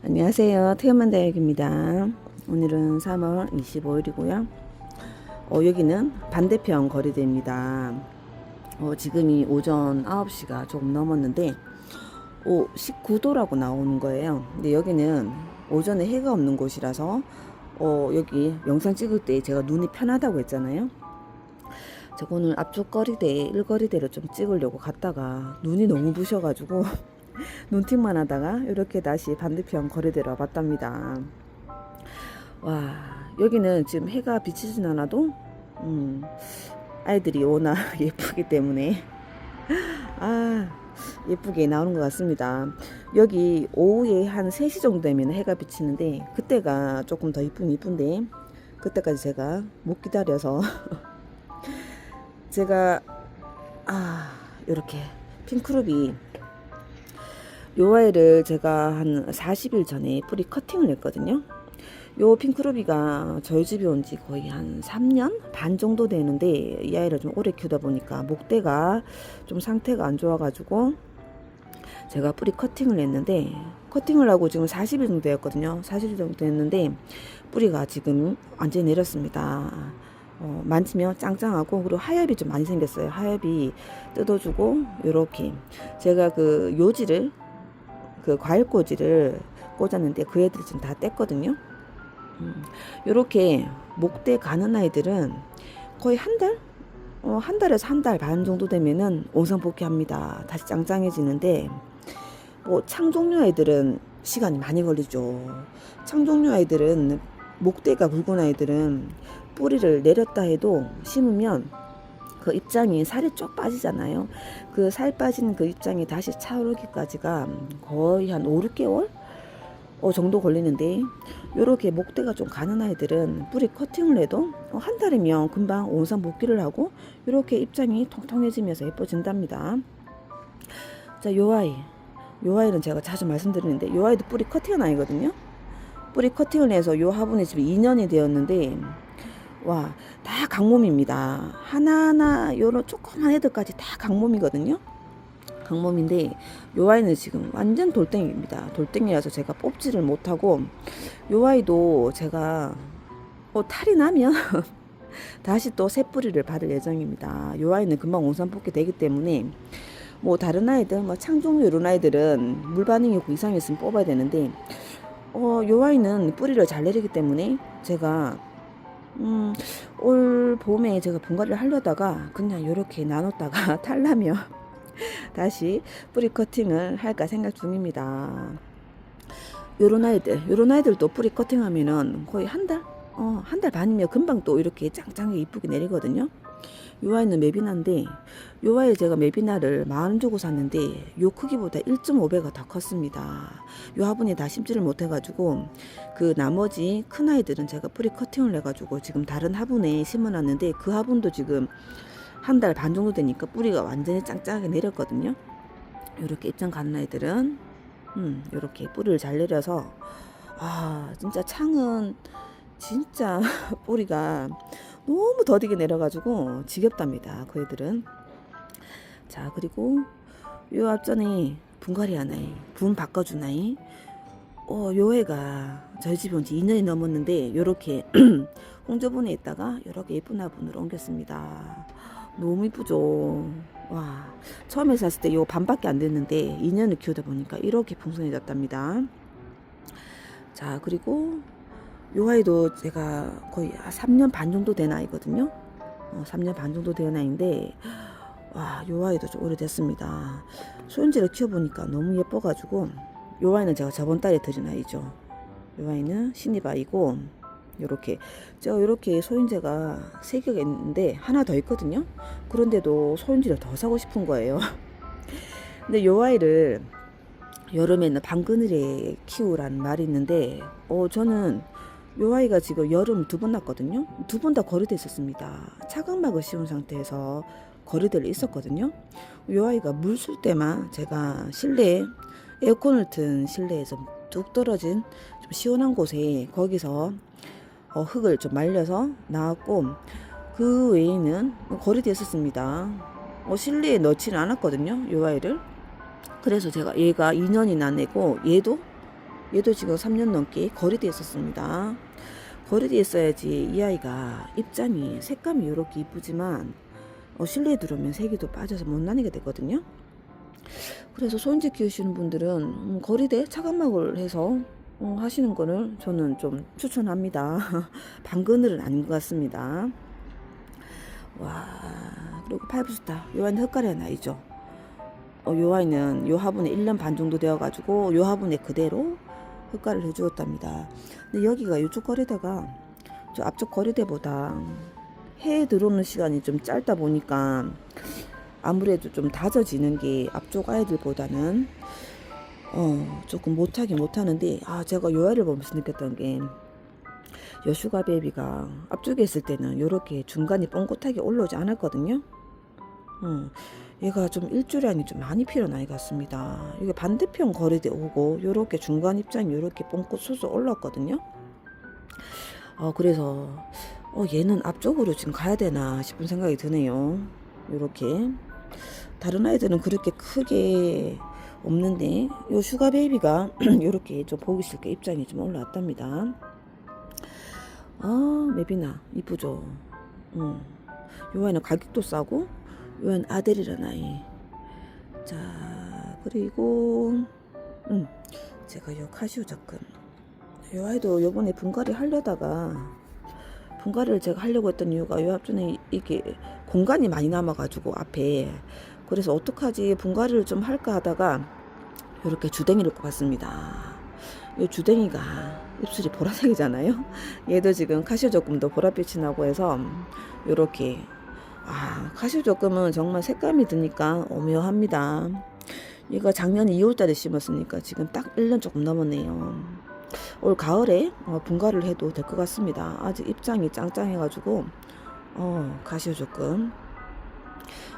안녕하세요. 태연만다육입니다. 오늘은 3월 25일이고요. 여기는 반대편 거리대입니다. 지금이 오전 9시가 조금 넘었는데 19도라고 나오는 거예요. 근데 여기는 오전에 해가 없는 곳이라서 여기 영상 찍을 때 제가 눈이 편하다고 했잖아요. 제가 오늘 앞쪽 거리대, 일거리대를 좀 찍으려고 갔다가 눈이 너무 부셔가지고 눈팅만 하다가 이렇게 다시 반대편 거리대로 와봤답니다. 와, 여기는 지금 해가 비치진 않아도 아이들이 워낙 예쁘기 때문에 예쁘게 나오는 것 같습니다. 여기 오후에 한 3시 정도 되면 해가 비치는데 그때가 조금 더 이쁜데 그때까지 제가 못 기다려서 제가 이렇게 핑크루비 요 아이를 제가 한 40일 전에 뿌리 커팅을 했거든요. 요 핑크루비가 저희 집에 온 지 거의 한 3년 반 정도 되는데 이 아이를 좀 오래 키우다 보니까 목대가 좀 상태가 안 좋아가지고 제가 뿌리 커팅을 했는데 커팅을 하고 지금 40일 정도 되었거든요. 40일 정도 됐는데 뿌리가 지금 완전히 내렸습니다. 만지면 짱짱하고 그리고 하엽이 좀 많이 생겼어요. 하엽이 뜯어주고 요렇게 제가 그 요지를 그 과일꽂이를 꽂았는데 그 애들이 지금 다 뗐거든요. 요렇게 목대 가는 아이들은 거의 한 달? 한 달에서 한 달 반 정도 되면은 원상복귀합니다. 다시 짱짱해지는데 창종류 아이들은 시간이 많이 걸리죠. 창종류 아이들은 목대가 굵은 아이들은 뿌리를 내렸다 해도 심으면 그 입장이 살이 쭉 빠지잖아요. 그 살 빠진 그 입장이 다시 차오르기까지가 거의 한 5, 6개월 정도 걸리는데 요렇게 목대가 좀 가는 아이들은 뿌리 커팅을 해도 한 달이면 금방 원상 복귀를 하고 요렇게 입장이 통통해지면서 예뻐진답니다. 자, 요 아이는 제가 자주 말씀드리는데 요 아이도 뿌리 커팅은 아니거든요. 뿌리 커팅을 해서 요 화분에 지금 2년이 되었는데 와, 다 강몸입니다. 하나하나 요런 조그만 애들까지 다 강몸이거든요. 강몸인데 요 아이는 지금 완전 돌덩이입니다. 돌덩이라서 제가 뽑지를 못하고 요 아이도 제가 탈이 나면 다시 또 새 뿌리를 받을 예정입니다. 요 아이는 금방 원산뽑기 되기 때문에 다른 아이들 창종류 이런 아이들은 물 반응이 있고 이상했으면 뽑아야 되는데 요 아이는 뿌리를 잘 내리기 때문에 제가 올 봄에 제가 분갈이를 하려다가 그냥 이렇게 나눴다가 탈라면 다시 뿌리 커팅을 할까 생각 중입니다. 요런 아이들도 뿌리 커팅하면은 거의 한 달 반이면 금방 또 이렇게 짱짱하게 이쁘게 내리거든요. 요 아이는 메비나인데 요 아이 제가 메비나를 10,000원 주고 샀는데 요 크기보다 1.5배가 더 컸습니다. 요 화분에 다 심지를 못해가지고 그 나머지 큰 아이들은 제가 뿌리 커팅을 해가지고 지금 다른 화분에 심어놨는데 그 화분도 지금 한 달 반 정도 되니까 뿌리가 완전히 짱짱하게 내렸거든요. 요렇게 입장 가는 아이들은 요렇게 뿌리를 잘 내려서 진짜 창은 진짜 뿌리가 너무 더디게 내려가지고 지겹답니다. 그 애들은. 자, 그리고 요 앞전에 분갈이 하나에 분 바꿔준 아이 요 애가 저희 집에 온 지 2년이 넘었는데 요렇게 홍조분에 있다가 요렇게 예쁜 화분으로 옮겼습니다. 너무 이쁘죠. 와, 처음에 샀을 때 요 반밖에 안 됐는데 2년을 키우다 보니까 이렇게 풍성해졌답니다. 자, 그리고 요 아이도 제가 거의 3년 반 정도 된 아이거든요. 3년 반 정도 된 아이인데 와, 요 아이도 좀 오래됐습니다. 소인지를 키워보니까 너무 예뻐가지고 요 아이는 제가 저번 달에 들인 아이죠. 요 아이는 신입 아이고 요렇게 제가 요렇게 소인재가 3개가 있는데 하나 더 있거든요. 그런데도 소인지를 더 사고 싶은 거예요. 근데 요 아이를 여름에는 방그늘에 키우라는 말이 있는데 저는 요 아이가 지금 여름 2번 났거든요. 2번 다 거리돼 있었습니다. 차각막을 씌운 상태에서 거리대를 있었거든요. 요 아이가 물 쓸 때만 제가 실내에 에어컨을 튼 실내에서 뚝 떨어진 좀 시원한 곳에 거기서 흙을 좀 말려서 나왔고 그 외에는 거리대에 있었습니다. 실내에 넣지는 않았거든요. 요 아이를. 그래서 제가 얘가 2년이나 내고 얘도 얘도 지금 3년 넘게 거리대에 있었습니다. 거리대에 있어야지 이 아이가 입장이 색감이 이렇게 이쁘지만 실내에 들어오면 색이 또 빠져서 못 나니게 되거든요. 그래서 소인지 키우시는 분들은 거리대 차간막을 해서 하시는 거를 저는 좀 추천합니다. 방그늘은 아닌 것 같습니다. 와, 그리고 파이브스타 요 아이는 흑가리한 아이죠. 요 아이는 요 화분에 1년 반 정도 되어가지고 요 화분에 그대로 흑가를 해주었답니다. 근데 여기가 이쪽 거리대가 저 앞쪽 거리대보다 해에 들어오는 시간이 좀 짧다 보니까 아무래도 좀 다져지는 게 앞쪽 아이들보다는 조금 못하는데 제가 요 아이를 보면서 느꼈던 게 요 슈가 베이비가 앞쪽에 있을 때는 요렇게 중간이 뻥긋하게 올라오지 않았거든요. 얘가 좀 일조량이 좀 많이 필요한 아이 같습니다. 이게 반대편 거리대 오고 요렇게 중간 입장이 요렇게 뻥긋 솟아 올랐거든요. 그래서 얘는 앞쪽으로 지금 가야 되나 싶은 생각이 드네요. 요렇게 다른 아이들은 그렇게 크게 없는데 요 슈가 베이비가 요렇게 좀 보기 싫게 입장이 좀 올라왔답니다. 메비나 이쁘죠. 요 아이는 가격도 싸고 요 아이는 아델이라는 아이. 자, 그리고 제가 요 카시오 접근 요 아이도 요번에 분갈이 하려다가 분갈이를 제가 하려고 했던 이유가 요 앞전에 이게 공간이 많이 남아가지고 앞에 그래서 어떡하지 분갈이를 좀 할까 하다가 이렇게 주댕이를 꼽았습니다. 이 주댕이가 입술이 보라색이잖아요. 얘도 지금 카시오 조금도 보랏빛이 나고 해서 이렇게 카시오 조금은 정말 색감이 드니까 오묘합니다. 얘가 작년 2월달에 심었으니까 지금 딱 1년 조금 넘었네요. 올 가을에 분갈이를 해도 될 것 같습니다. 아직 입장이 짱짱해가지고 카시오 조금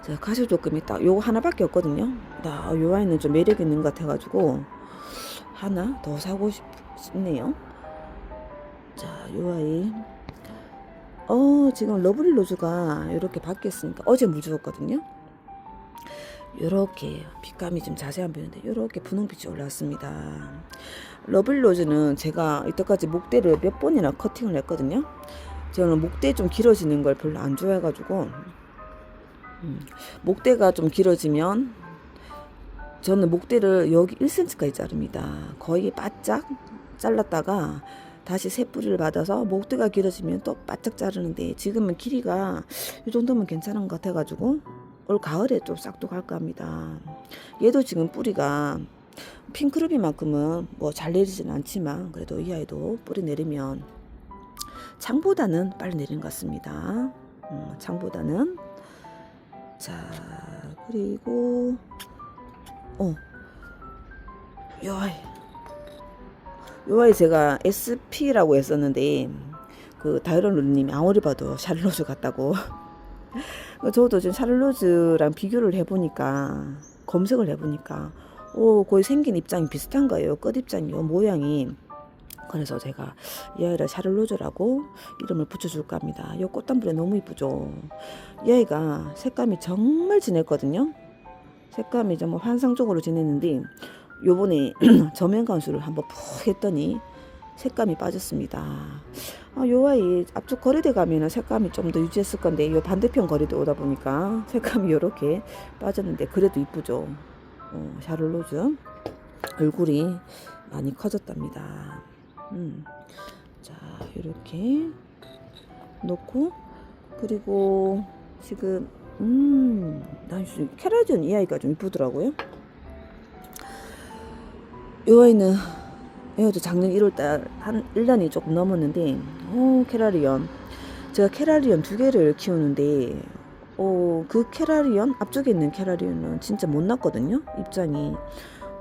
제가 카시오 조금이 딱 요거 하나밖에 없거든요. 요 아이는 좀 매력 있는 것 같아가지고 하나 더 사고 싶네요. 자, 요 아이 지금 러블리 로즈가 이렇게 바뀌었으니까 어제 물 주었거든요. 요렇게 빛감이 좀 자세한 편인데 요렇게 분홍빛이 올라왔습니다. 러블리 로즈는 제가 이때까지 목대를 몇 번이나 커팅을 했거든요. 저는 목대 좀 길어지는 걸 별로 안 좋아해가지고 목대가 좀 길어지면 저는 목대를 여기 1cm까지 자릅니다. 거의 바짝 잘랐다가 다시 새 뿌리를 받아서 목대가 길어지면 또 바짝 자르는데 지금은 길이가 이 정도면 괜찮은 것 같아가지고 올 가을에 좀 싹둑 할까 합니다. 얘도 지금 뿌리가 핑크루비만큼은 뭐 잘 내리진 않지만 그래도 이 아이도 뿌리 내리면 창보다는 빨리 내리는 것 같습니다. 창보다는. 자, 그리고 요 아이 제가 SP라고 했었는데 그 다이런루님이 아무리 봐도 샤를로즈 같다고 저도 지금 샤를로즈랑 비교를 해보니까 검색을 해보니까 거의 생긴 입장이 비슷한 거예요. 끝 입장이 모양이. 그래서 제가 이 아이를 샤를로즈라고 이름을 붙여줄까 합니다. 이 꽃단불에 너무 이쁘죠. 이 아이가 색감이 정말 진했거든요. 색감이 정말 환상적으로 진했는데 요번에 저면 간수를 한번 푹 했더니 색감이 빠졌습니다. 요 아이 앞쪽 거리대 가면은 색감이 좀 더 유지했을 건데 요 반대편 거리대 오다 보니까 색감이 요렇게 빠졌는데 그래도 이쁘죠. 샤를로즈 얼굴이 많이 커졌답니다. 자, 이렇게 놓고 그리고 지금 난 캐라디언 이 아이가 좀 이쁘더라고요. 이 아이는 얘도 작년 1월달 한 1년이 조금 넘었는데 캐라리언 제가 캐라리언 2개를 키우는데 그 캐라리언 앞쪽에 있는 캐라리언은 진짜 못 났거든요. 입장이.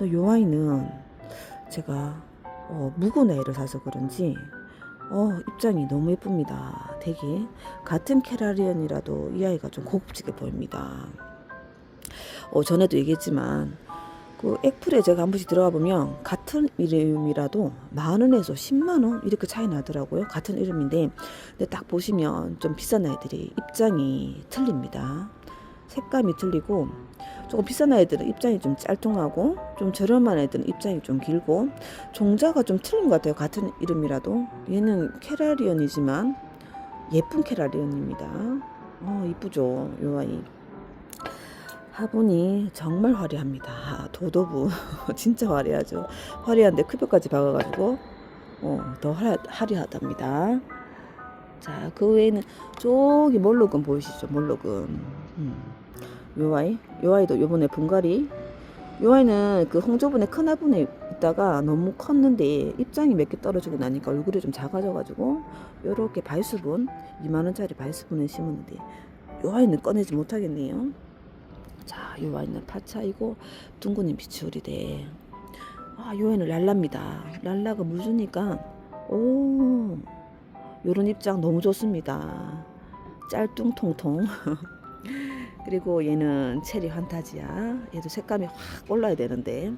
이 아이는 제가 묵은 애를 사서 그런지 입장이 너무 예쁩니다. 되게 같은 캐라리언이라도 이 아이가 좀 고급지게 보입니다. 전에도 얘기했지만 그 액플에 제가 한 번씩 들어가 보면 같은 이름이라도 10,000원에서 100,000원 이렇게 차이 나더라고요. 같은 이름인데 근데 딱 보시면 좀 비싼 아이들이 입장이 틀립니다. 색감이 틀리고, 조금 비싼 아이들은 입장이 좀 짤뚱하고, 좀 저렴한 아이들은 입장이 좀 길고, 종자가 좀 틀린 것 같아요. 같은 이름이라도. 얘는 캐라리언이지만 예쁜 캐라리언입니다. 이쁘죠, 요 아이. 화분이 정말 화려합니다. 도도부 진짜 화려하죠. 화려한데 크뼈까지 박아가지고 더 화려하답니다. 자, 그 외에는 저기 몰록은 보이시죠? 몰록은 요 아이도 요번에 분갈이. 요 아이는 그 홍조분에 큰 화분에 있다가 너무 컸는데 입장이 몇 개 떨어지고 나니까 얼굴이 좀 작아져가지고 요렇게 발수분 2만원짜리 발수분에 심었는데 요 아이는 꺼내지 못하겠네요. 자, 요 아이는 파차이고 둥근님 비추리대. 요 아이는 랄라입니다. 랄라가 물 주니까 요런 입장 너무 좋습니다. 짤뚱통통. 그리고 얘는 체리 환타지야. 얘도 색감이 확 올라야 되는데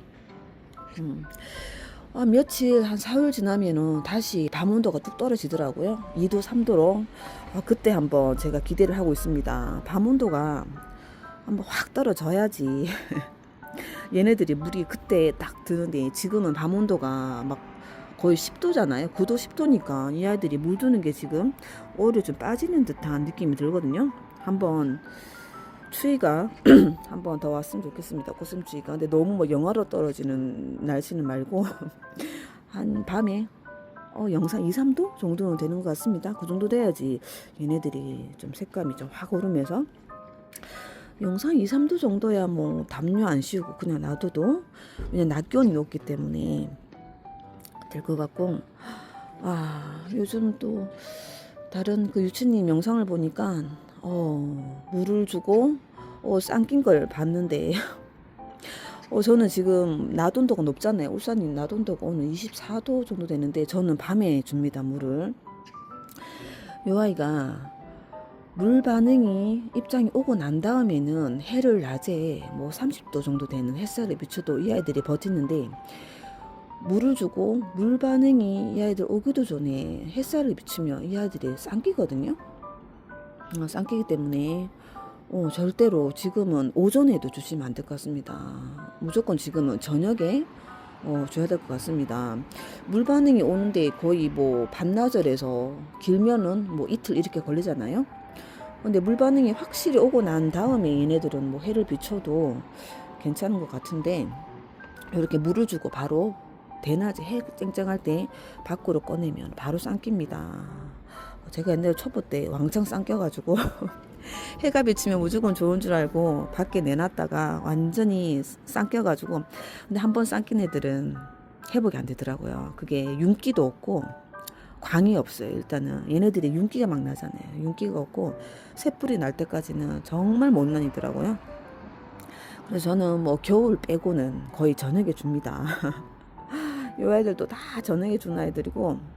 며칠 한 4일 지나면은 다시 밤 온도가 뚝 떨어지더라고요. 2도 3도로. 그때 한번 제가 기대를 하고 있습니다. 밤 온도가 한번 확 떨어져야지 얘네들이 물이 그때 딱 드는데, 지금은 밤 온도가 막 거의 10도잖아요. 9도 10도니까 이 아이들이 물 드는 게 지금 오히려 좀 빠지는 듯한 느낌이 들거든요. 한번 추위가 한번 더 왔으면 좋겠습니다. 고슴추위가. 근데 너무 뭐 영하로 떨어지는 날씨는 말고 한 밤에 영상 2, 3도 정도는 되는 것 같습니다. 그 정도 돼야지 얘네들이 좀 색감이 좀 확 오르면서, 영상 2, 3도 정도야 뭐 담요 안 씌우고 그냥 놔둬도, 왜냐면 낮 기온이 높기 때문에 될 것 같고. 요즘 또 다른 그 유치님 영상을 보니까 물을 주고 쌍낀 걸 봤는데 저는 지금 낮 온도가 높잖아요. 울산이 낮 온도가 오늘 24도 정도 되는데 저는 밤에 줍니다, 물을. 요 아이가 물 반응이 입장이 오고 난 다음에는 해를 낮에 뭐 30도 정도 되는 햇살에 비춰도 이 아이들이 버티는데, 물을 주고 물 반응이 이 아이들 오기도 전에 햇살을 비추면 이 아이들이 쌍끼거든요. 쌍끼기 때문에 절대로 지금은 오전에도 주시면 안 될 것 같습니다. 무조건 지금은 저녁에 줘야 될 것 같습니다. 물 반응이 오는데 거의 뭐 반나절에서 길면은 뭐 이틀 이렇게 걸리잖아요. 근데 물 반응이 확실히 오고 난 다음에 얘네들은 뭐 해를 비춰도 괜찮은 것 같은데, 이렇게 물을 주고 바로 대낮에 해 쨍쨍할 때 밖으로 꺼내면 바로 쌍깁니다. 제가 옛날에 초보 때 왕창 쌍껴가지고 해가 비치면 무조건 좋은 줄 알고 밖에 내놨다가 완전히 쌍껴가지고, 근데 한번 쌍낀 애들은 회복이 안 되더라고요. 그게 윤기도 없고 광이 없어요. 일단은 얘네들이 윤기가 막 나잖아요. 윤기가 없고 새뿔이 날 때까지는 정말 못 다니더라고요. 그래서 저는 뭐 겨울 빼고는 거의 저녁에 줍니다. 이 아이들도 다 저녁에 주는 아이들이고,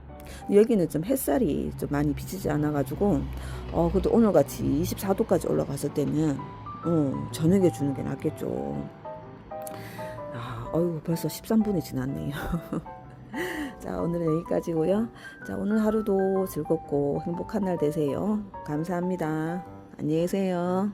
여기는 좀 햇살이 좀 많이 비치지 않아가지고 그래도 오늘같이 24도까지 올라갔을 때는 저녁에 주는 게 낫겠죠. 벌써 13분이 지났네요. 자, 오늘은 여기까지고요. 자, 오늘 하루도 즐겁고 행복한 날 되세요. 감사합니다. 안녕히 계세요.